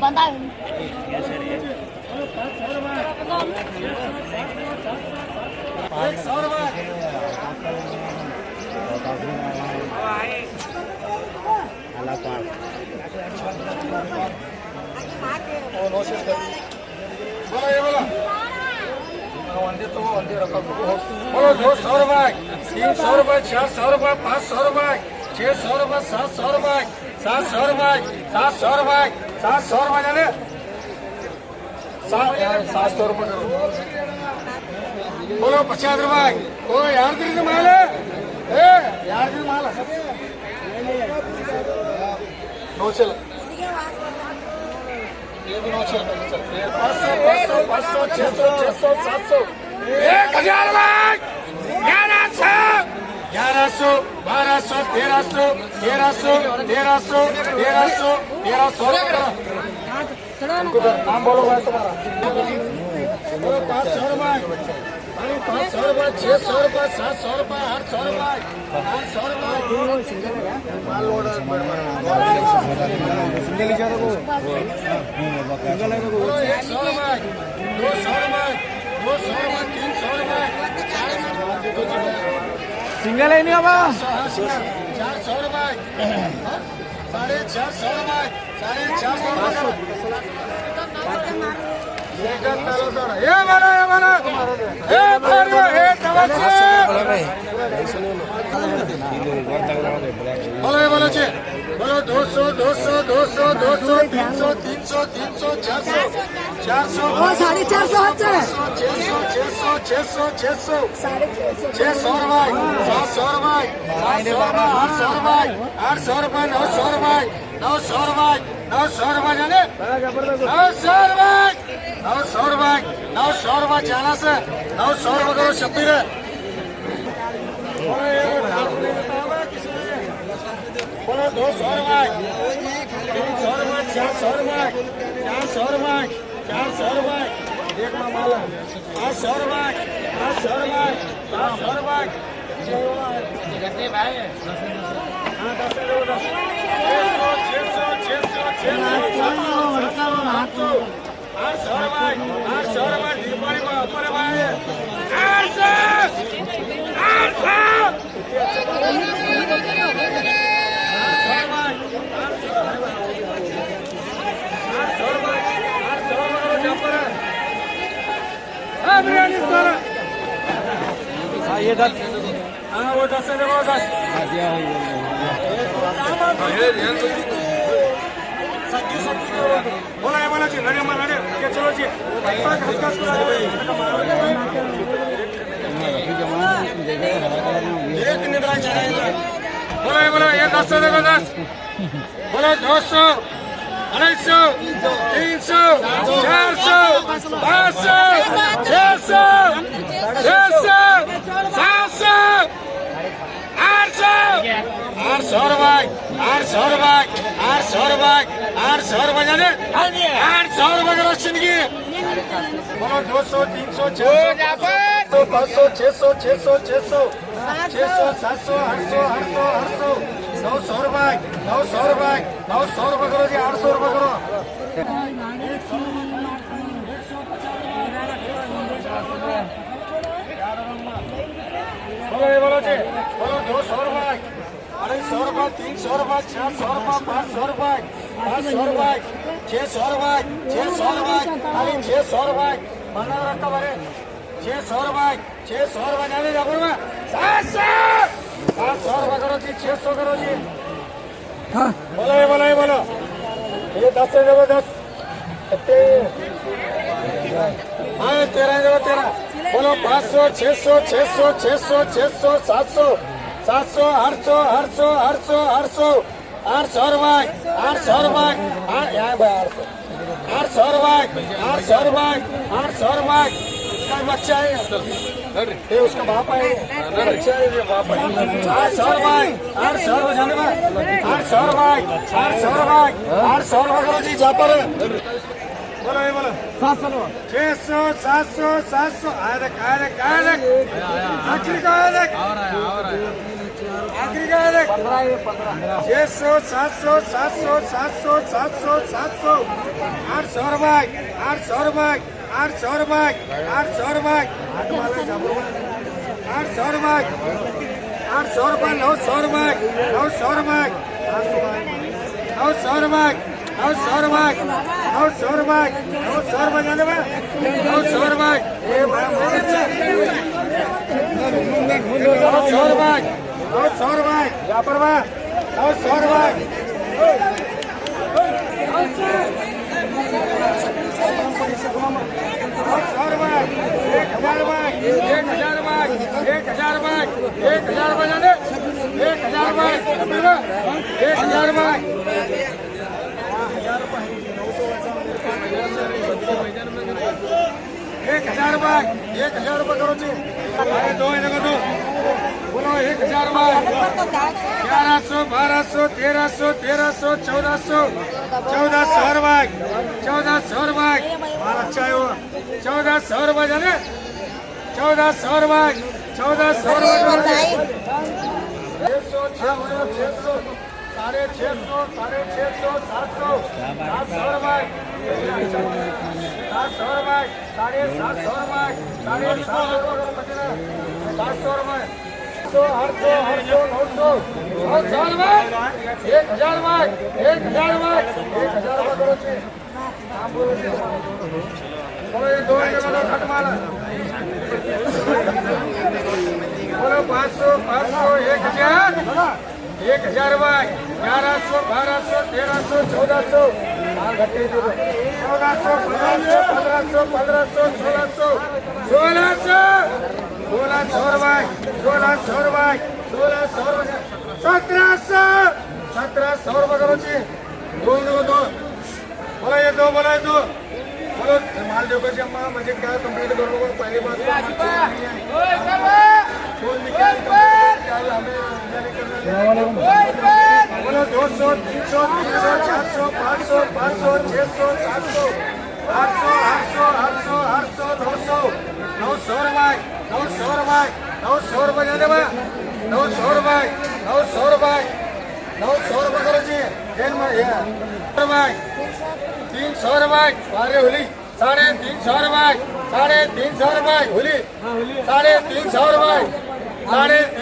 बंदा बोलो 200 रुपए 300 रुपए 400 रुपए 500 रुपए 600 रुपए 700 रुपए 700 रुपए 700 रुपए 700 रुपए जाने 700 रुपए बोलो 50 रुपए ओ यार दिन माल है यार दिन माल नो चल ये भी नो चल 500 600 700 1000 रुपए 1100 1200 1300 नाम बोलो भाई तुम्हारा 500 रुपए 500 रुपए 600 रुपए 700 रुपए 800 रुपए 800 रुपए माल ऑर्डर सिंगल ही जाता को सिंगल है को 100 रुपए 200 रुपए 200 रुपए 300 रुपए सिंगल है नहीं बाबा 400 रुपए 450 रुपए 450 ये बना बोलो जी बोलो 200 200 200 200 300 300 300 400 400 450 600 600 रुपए 700 रुपए 800 रुपए 800 रुपए 900 रुपए 900 रुपए 900 रुपए जाने 900 रुपए 900 रुपए 900 रुपए जाना से 900 रुपए करो शब्बीर बोलो 200 रुपए 300 रुपए 400 रुपए 400 रुपए 400 रुपए एक माल 800 रुपए 800 रुपए 700 रुपए कितने भाई ये 10 हाँ वो 10 है वो 10 बोला है बोला जी लड़े मार लड़े क्या चलो जी बोला है बोला ये 10 देखो 10 बोला 200 250 300 400 500 600 600 700 800 रुपए 800 रुपए 800 रुपए 800 रुपए जाने 800 रुपए करो जिंदगी बोलो 200 300 600 500 600 600 600 600 700 800 800 800 900 रुपए 900 रुपए 900 रुपए करो जी 800 रुपए करो बोलो जी बोलो 200 रुपए 250 रुपए 300 रुपए 400 रुपए 500 रुपए 500 रुपए 600 रुपए 600 रुपए खाली 600 रुपए बना रखा बरे 600 रुपए 600 रुपए जाने जापुर में 700 रुपए करो जी 600 करो जी बोलो ये 10 से जब 10 हाँ 13 जब 13 बोलो 500 600 600 600 600 700 700 800 800 800 800 800 रुपए 800 रुपए यहाँ भाई 800 रुपए 800 रुपए 800 रुपए उसका बच्चा है ये उसका बाप है बच्चा है ये बाप है 800 रुपए 800 रुपए जाने में 800 रुपए 800 रुपए 800 रुपए करो जी जा पर बोलो 600 700 700 आए आखिरी का आखिरी का है 600 700 700 700 700 700 800 रुपये 800 रुपये 800 रुपये 800 रुपये 800 रुपये 800 रुपये 900 रुपये 900 रुपये 900 रुपये 900 रुपये 900 रुपये 900 रुपये जाने में 900 रुपये 900 रुपये 900 रुपये यहाँ पर 900 रुपये 900 रुपये 1000 रुपये 1000 रुपये 1000 रुपये 1000 रुपये जाने 1000 रुपये 1000 रुपये 1000 रुपये 1000 रुपये करो जी अरे दो इनको दो बोलो 1000 रुपये 1100 1200 1300 1300 1400 1400 रुपये 1400 रुपये माल अच्छा है वो 1400 रुपये जाने 1400 रुपये 1400 रुपये 600 साढ़े 600 700 700 रुपये 700 रुपये 750 रुपये 750 रुपये 700 रुपये 800 900 1000 रुपये 1000 रुपये 1000 रुपये 1000 रुपये करो जी बोलो ये दो जगह खट माला बोलो 500 1000 1000 रुपये 1100 1200 1300 1400 1400 1500 1500 1600 1600 रुपये 1600 रुपये 1700 रुपये करो जी दो बोलो ये दो बोलो ये दो बोलो माल देखो जी अम्मा मुझे क्या कंप्लीट करो पहली बात बोलो 200 300 400 500 500 600 700 800 800 800 900 900 रुपये 900 रुपये 900 रुपये जाने में 900 रुपये 900 रुपये 900 रुपये करो जी रुपये 300 रुपये अरे होली 350 रुपये 350 रुपये होली 350 रुपये 350